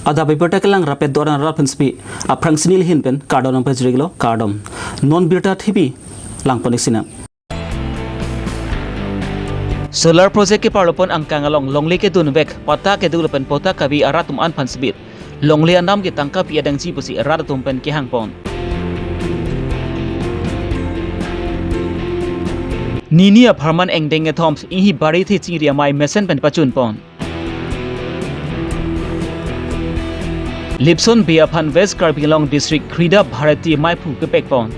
Ada bibirta kelang rapet doran rapenspi a prangsinil hinpen cardon pejriglo cardom non birta thibi lang ponisina. Solar project ke parlopon angkang along longli ke dunbek pata ke dulapen pota kabi aratum an pansbit longli anam ke tangkap iadang jibusi aratum pen ke hangpon. Nini a Harman engdeng thoms ihi bari thi chingria mai mesen pen pachun pon. Lipson Biaphan West Karbilong District Krida Bharati Maipu ke pekpon.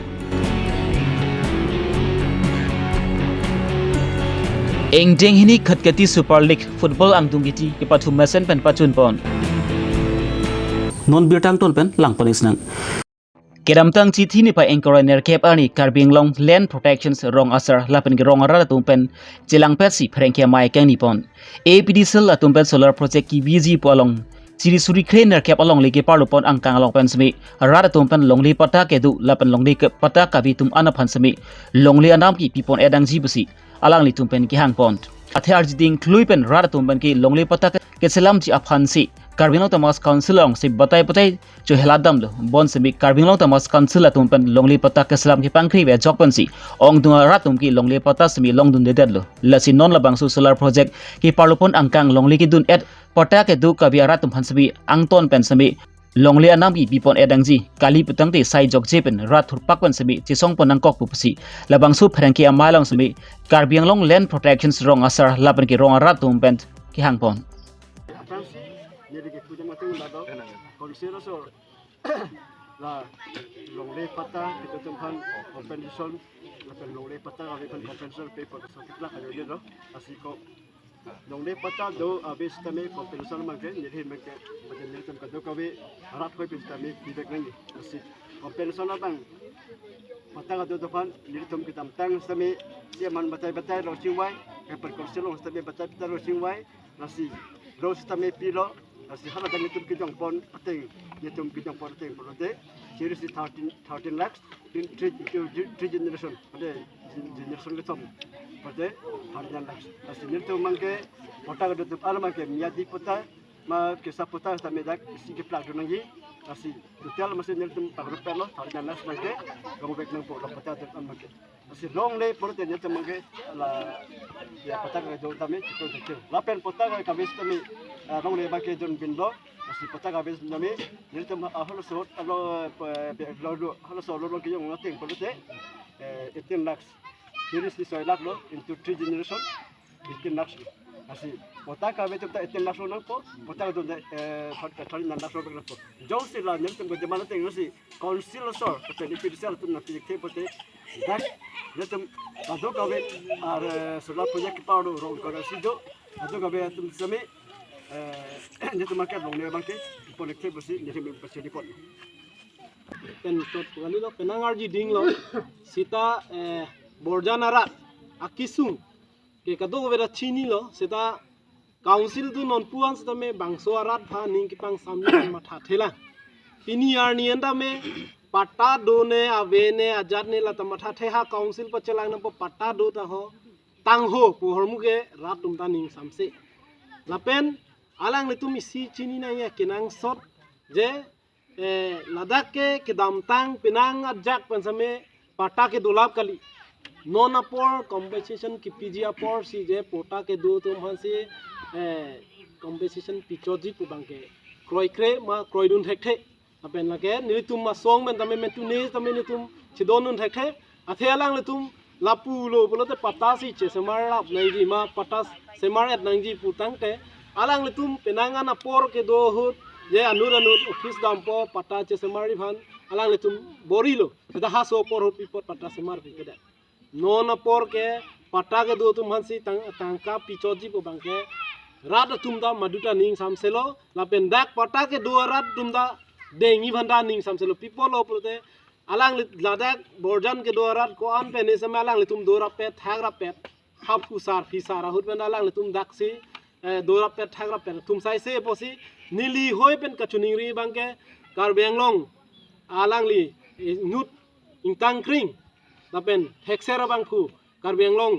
Engdeng hini khatkati Super League Football angdungiti ke pathum mesen pen pachun pon. Non birtang ton pen lang ponis nang. Kedamtang chithi ni pa engkora nerkep ani Karbilong Land Protections rong asar lapen ke rong arara tumpen jelang pesi phrengkia mai kang nipon. APD sel atumpen solar project ki BG polong Ciri suri kren nerkep along lagi parlopon angkang along pensemi rada tumpen longli pata kedu lapen longli ke pata kabitum ana pansemi longli anam ki pipon edang jibusi alang li tumpen ki hangpon athe arjiding kluipen rada tumpen ki longli pata ke selam ji aphansi Karbilong Tamas Council ong si batai jo heladam lo bon semi Karbilong Tamas Council atumpen longli pata ke selam ki pangkri be jokpansi ong dunga ratum ki longli pata semi longdun dedad lo lasi non labang su solar project ki parlopon angkang longli ki dun ed pota ke du kabiara tum hansabi angton pensami longli anam bi bipon edangji kali putang te sai jok jepen rat thurpak pensami chisong ponang kok pusi labang su phrangki amalong sami Karbilong Land Protections rong asar lapan ki rong rat tum pen ki hangpon la longli pata itu tumhan compensation lapan longli pata lapan compensation paper sakitlah kayo dito asiko longli pata do abis tami compensation mangke jadi mangke macam ni tam kado kawe harap kau bis tami dibek lagi asik compensation abang pata kado tumhan jadi tum kita tang tami siaman batai lo singwai paper compensation tami batai lo singwai nasi lo tami pilo Asi hala dan itu kita pon penting, itu kita pon penting. Perlu series 13 lakhs in 3 generation. Ada generation kita perlu 13 lakhs. Asi itu mangke pota kada tu ala mangke miadi pota ma kisah pota sama dak sikit plak tu nanti. Asi total masih itu pakai perlu 13 lakhs mangke kamu baik nang pota pota tu mangke. Asi long le perlu itu mangke la ya pota kada tu kami cukup kecil. Lapen pota kami kami long le bagai don bindo masih peta kabis nami jadi tem halo sot halo solo lo kiyong nothing perlu te 18 lakhs series di 1 lakh lo into 3 generation 18 lakhs masih peta kabis tu 18 lakhs lo nangko peta tu 39 lakhs lo nangko jauh sih lah jadi tem bagaimana teng nasi council sor peta di pilih tu nanti ke peta dak jadi tem kado kabis solar project kita lo rong kado sido kado kabis tu sami itu market longnya bangke connected bersih jadi bersih dikot. Pen tot kali lo penangar ji ding lo sita borjana rat akisung ke kado vera chini lo sita council tu non puan sita me bangso rat pha ning kipang samne matha thela pini yar ni enda me pata do ne avene ajat ne la tamatha theha council pa chelang na pata do ta ho tang ho pu hormuge rat tum ta ning samse lapen alang le tum isi chini na ya kenang sot je ladak ke kedamtang pinang ajak pensame pata ke dolap kali non apor compensation ki pg apor si je pota ke do tum hansi compensation pichoji pu bangke kroi kre ma kroi dun thekhe apen lage ni tum ma song men tame tu ne tame ni tum chidon nun thekhe athe alang le tum lapu lo bolote pata si che semar lap nai ji ma pata semar et nang ji putang te alang letum penangan apor ke do hut je anur office dampo pata che semari bhan alang letum borilo seda haso por hut pipot pata semar pikeda non apor ke pata ke do tum hansi tangka pichoji po bangke rad tumda maduta ning samselo lapen dak pata ke do rad tumda dengi bhanda ning samselo pipolo prote alang ladak borjan ke do rad ko an pe ne sama alang letum do rapet thagra pet hap kusar fisara hut ben alang letum daksi dora pet thagra pet tum sai se posi nili hoi pen kachuning ri bangke Karbilong alang li nut ingtang kring lapen heksera bangku Karbilong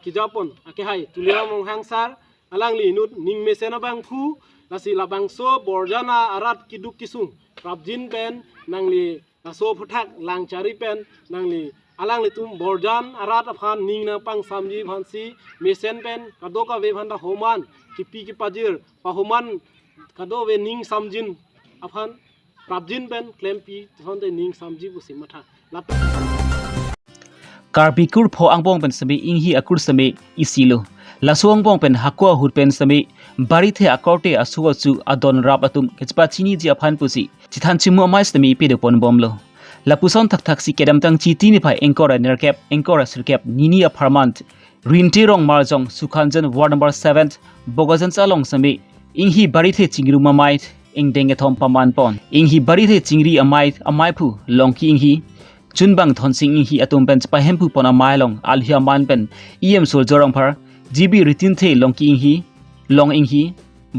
kijapon ake hai tulia mong hangsar alang li nut ning mesena bang phu la si la bang so borjana arat kiduk kisung prabjin pen nang li la so phuthak lang chari pen nang li alang li tum borjan arat aphan ning na pang samji phansi mesen pen kadoka ve phanda homan kipi ki pajir pa homan kado ve ning samjin aphan prabjin pen claim pi thonde ning samji bu simatha la Karbikur pho angbong pen sami inghi akur sami isilo lasong bong pen hakwa hur pen sami bari the akorte asuwa chu adon rap atum kechpa chini ji aphan pusi chithan chimu amai sami pe de pon bomlo lapuson thak thak si kedam tang chi tini phai enkora nerkep enkora sirkep nini a farmant rinti rong marjong sukhanjan ward number 7 bogajan chalong sami inghi bari the chingru mamai ingdeng thom paman pon inghi bari the chingri amai phu longki inghi chunbang thonsing inghi atum pen pa hempu pona mailong alhia man pen em soldier phar gb ritin the longki inghi long inghi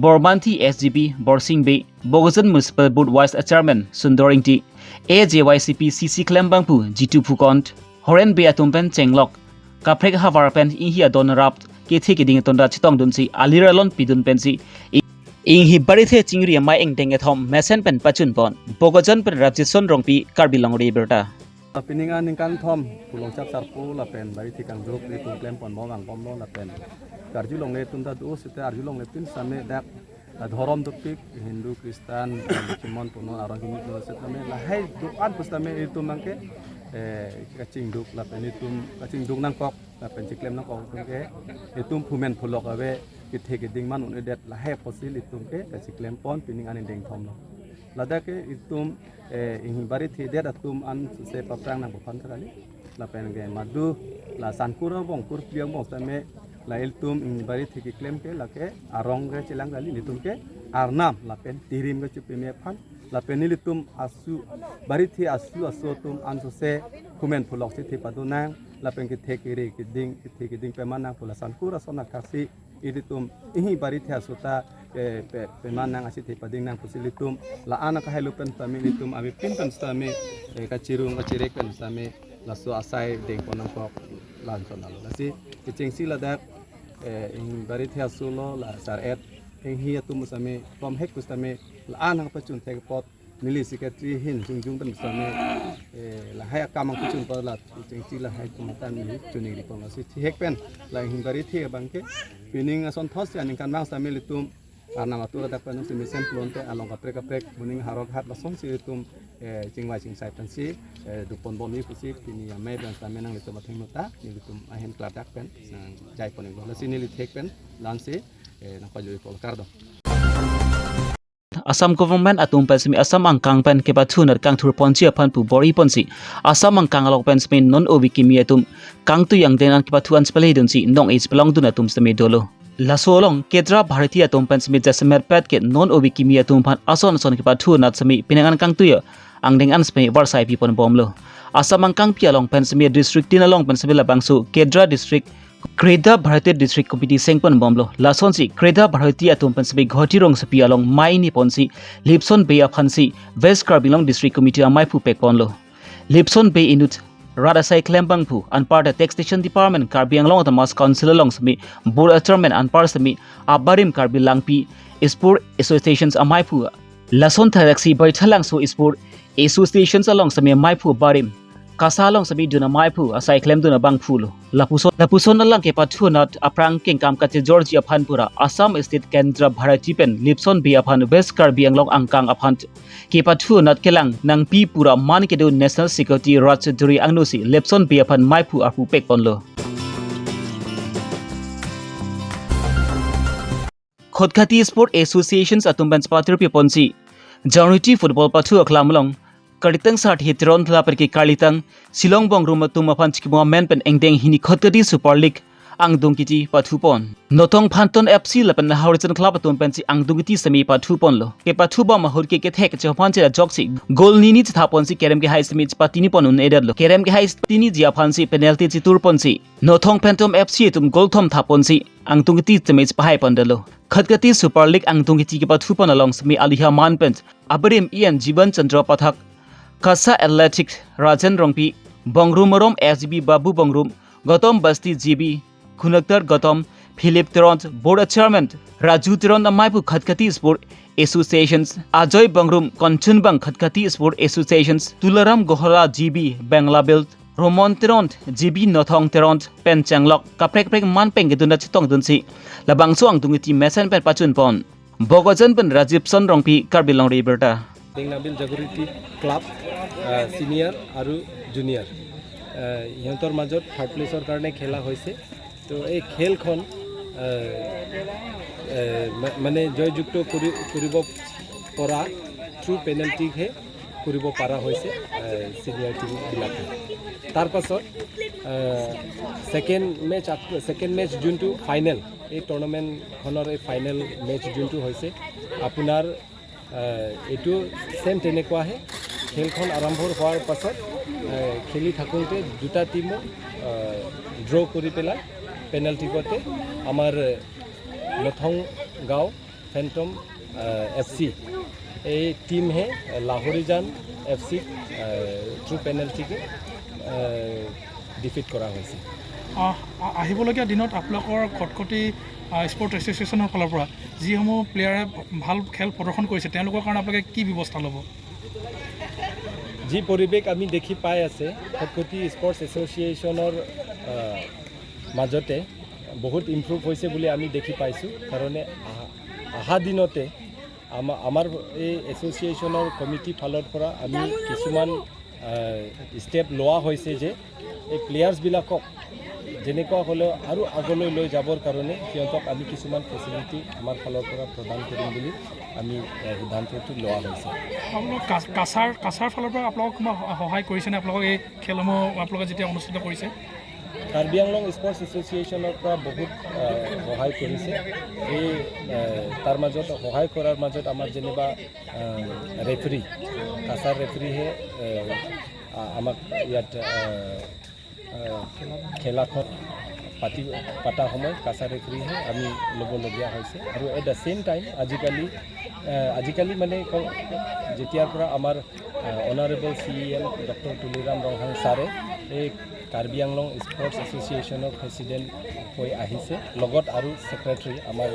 borbanti sgb borsing be bogajan municipal board vice chairman sundor ingti AJYCP CC klembang pu G2 phukont horen be atum pen chenglok kaprek havar pen inghi adon rap ke the ke ding tonda chitong dun si aliralon pidun pen si inghi bari the chingri mai engdeng thom mesen pen pachun pon bogajan pen rapjison rongpi karbilong re berta Piningan ningkan thom pulong chap sarpu la pen bari tikang grup ni tum klem pon bawang pom lo la pen karjulong le tum da du site arjulong le pin same dak dhorom dupik Hindu Kristen Musulman puno arang kimi lo setame la hai du an pustame itu mangke kacing duk la pen itu kacing duk nang kok la pen ciklem nang kok ke itu pumen pulok awe kithe ke ding man un edet la hai posil itu ke kaciklem pon piningan ding thom lo lada ke itu ingin bari tidak atum an se paprang nang bukan sekali la pen ge madu la sankura bong kur piang bong same la iltum ingin bari thiki claim ke la ke arong ge chilang kali nitum ke arnam la pen tirim ge chupi me phan la pen nilitum asu bari thi asu tum an se kumen phulok si thi padunang la pen ke theki re ke ding pemanang pula sankura sona kasi ilitum ingin bari thi asuta pemanang asi thi pading nang pusilitum la ana ka helupen sami litum abi pintan sami kacirung kacirek pen sami laso asai ding ponang kok lan sonal lasi kicing sila dak ing bari thi asulo la saret ing hi atum sami pom hek sami la ana ka pachun tek pot nili secretary hin jungjung pen sami la hai kamang pachun pa la kicing sila hai tumatan ni chuning ri pom lasi thi hek pen la ing bari thi bangke pining son thos ya ning kan bang sami litum karena waktu ada penuh semisen pelonte along kaprek muning harok hat langsung si itum cingwai cingsai pensi dupon boni pusi kini ya mai dan sami nang litu bathing nota ni litum ahen kladak pen nang jai poning lo sini litek pen lansi nang pajui pol kardo Assam government atum pensmi Assam angkang pen ke pathunar kang thur ponchi aphan pu bori ponsi Assam angkang alok pensmi non obikimi atum kang tu yang denan ke pathuan spelei dunsi nong age belong dun atum stemi dolo Lasolong kedra bharati atum pensmi jasmer pet ke non obikimi atum phan ason ke pathu nat sami pinangan kang tuya angdeng an spemi barsai pi pon bomlo Assam angkang pi along pensmi district tin along pensmi labangsu kedra district Kreda Bharati District Committee sengpon bomlo lasonsi Kreda Bharati atum pensbi ghoti rong sapi along mai ni ponsi Lipson Bay aphansi West Karbilong District Committee amai phu pekponlo Lipson Bay inut Radasai Klembang phu anpar the taxation department Karbiang long the mas council along sami board chairman anpar sami abarim Karbilang pi sport associations amai phu lason tharaksi baithalang so sport associations along sami amai phu barim kasalong sabi duna maipu asai claim duna bang phulo lapuson alang ke pathu nat aprang kingkam kate Georgia phanpura Assam State Kendra Bharati pen Lipson Bay aphan West Karbi Anglong angkang aphan ke pathu nat kelang nang pi pura man ke do National Security Rajaduri angnosi Lipson Bay aphan maipu apu pekponlo Khotkati Sport Associations atumban spatir pi ponsi Jaunity Football pathu aklamlong Kalitang sart hitron thla perki kalitang Silong bong ruma tuma panchki mo men pen engdeng hini khotkati Super League angdungkiti pathupon Notong Phanton FC lapen Horizon Club atum pensi angdungkiti semi pathupon lo ke pathuba mahur ke thek chaphan che joksi goal nini thapon si kerem ke high semi patini pon un edad lo kerem ke high tini ji aphan si penalty chi turpon si Nothong Phantom FC tum goal thom thapon si angdungkiti semi pahai pondalo khotkati Super League angdungkiti ke pathupon along semi aliha man pen abarim ian Jiban Chandra Pathak Kasa Athletic Rajan Rongpi Bongrum SGB Babu Bongrum Gotom Basti GB Khunaktar Gotom Philip Tiront Board Chairman Raju Tiront Amaipu Khatkati Sport Associations Ajoy Bangrum Konchun Bang Khatkati Sport Associations Tularam Gohara GB Bangla Build Romon Tiront GB Nothong Tiront Pen Changlok Kaprek Prek Man Peng Geduna Chitong Dunsi Labang Suang Dungiti Mesen Pen Pachun Pon Bogojan Pen Rajib Son Rongpi Karbilong Riberta Tengnabil Jagriti club senior আৰু junior ইহঁতৰ মাজত third প্লেছৰ কাৰণে খেলা হৈছে তো এই খেলখন মানে জয়যুক্ত কৰিব পৰা থ্ৰু পেনাল্টিহে কৰিব পৰা হৈছে সিনিয়ৰ টিমবিলাকে তাৰ পাছত সেকেন্ড মেচ যোনটো ফাইনেল এই টুৰ্ণামেণ্টখনৰ এই ফাইনেল মেচ যোনটো হৈছে আপোনাৰ এইটো সেম তেনেকুৱাহে খেলখন আৰম্ভ হোৱাৰ পাছত খেলি থাকোঁতে দুটা টিমো ড্ৰ কৰি পেলাই পেনাল্টিতে আমাৰ নথং গাঁও ফেণ্টম FC এই টিমহে লাহোৰীজান FC থ্ৰু পেনাল্টিকে ডিফিট কৰা হৈছে আহিবলগীয়া দিনত আপোনালোকৰ খটখটি স্পৰ্ট এছ'চিয়েশ্যনৰ ফালৰ পৰা যিসমূহ প্লেয়াৰে ভাল খেল প্ৰদৰ্শন কৰিছে তেওঁলোকৰ কাৰণে আপোনালোকে কি ব্যৱস্থা ল'ব যি পৰিৱেশ আমি দেখি পাই আছে খটখটি স্পৰ্টছ এছ'চিয়েশ্যনৰ মাজতে বহুত ইম্প্ৰুভ হৈছে বুলি আমি দেখি পাইছোঁ কাৰণে অহা দিনতে আমাৰ এই এছ'চিয়েশ্যনৰ কমিটি ফালৰ পৰা আমি কিছুমান ষ্টেপ লোৱা হৈছে যে এই প্লেয়াৰ্ছবিলাকক যেনেকুৱা হ'লেও আৰু আগলৈ লৈ যাবৰ কাৰণে সিহঁতক আমি কিছুমান ফেচিলিটি আমাৰ ফালৰ পৰা প্ৰদান কৰিম বুলি আমি সিদ্ধান্তটো লোৱা হৈছে আপোনালোক কাছাৰ ফালৰ পৰা আপোনালোকক সহায় কৰিছেনে আপোনালোকক এই খেলসমূহ আপোনালোকে যেতিয়া অনুষ্ঠিত কৰিছে কাৰ্বি আংলং স্পৰ্টছ এছ'চিয়েশ্যনৰ পৰা বহুত সহায় কৰিছে এই তাৰ মাজত সহায় কৰাৰ মাজত আমাৰ যেনিবা ৰেফাৰী কাছাৰ ৰেফাৰীহে আমাক ইয়াত খেলাখন পাতা সময় কাছাৰ ৰেফাৰীহে আমি ল'বলগীয়া হৈছে আৰু এট দ্য ছেইম টাইম আজিকালি মানে যেতিয়াৰ পৰা আমাৰ honourable CEM doctor Tuliram Ronghang ছাৰে এই কাৰ্বি আংলং স্পৰ্টছ এছ'চিয়েশ্যনৰ প্ৰেছিডেণ্ট হৈ আহিছে লগত আৰু ছেক্ৰেটাৰী আমাৰ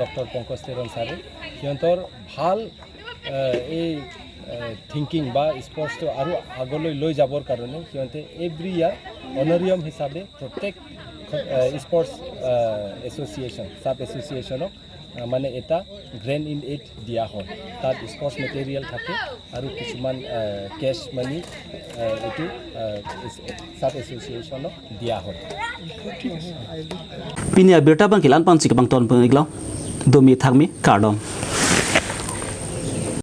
ডক্টৰ পংকজ তেৰণ ছাৰে সিহঁতৰ ভাল এই থিংকিং বা স্পৰ্টছটো আৰু আগলৈ লৈ যাবৰ কাৰণে সিহঁতে এভৰি ইয়াৰ অনাৰিয়াম হিচাপে প্ৰত্যেক স্পৰ্টছ এছ'চিয়েশ্যন ছাব এছ'চিয়েশ্যনক মানে এটা গ্ৰেণ্ড ইন এইড দিয়া হয় তাত স্পৰ্টছ মেটেৰিয়েল থাকে আৰু কিছুমান কেছ মানি এইটো ছাব এছ'চিয়েশ্যনক দিয়া হয় Pinia Berta Bangkilan Pansik Bangton Pengiglaw Domi Thangmi Kardom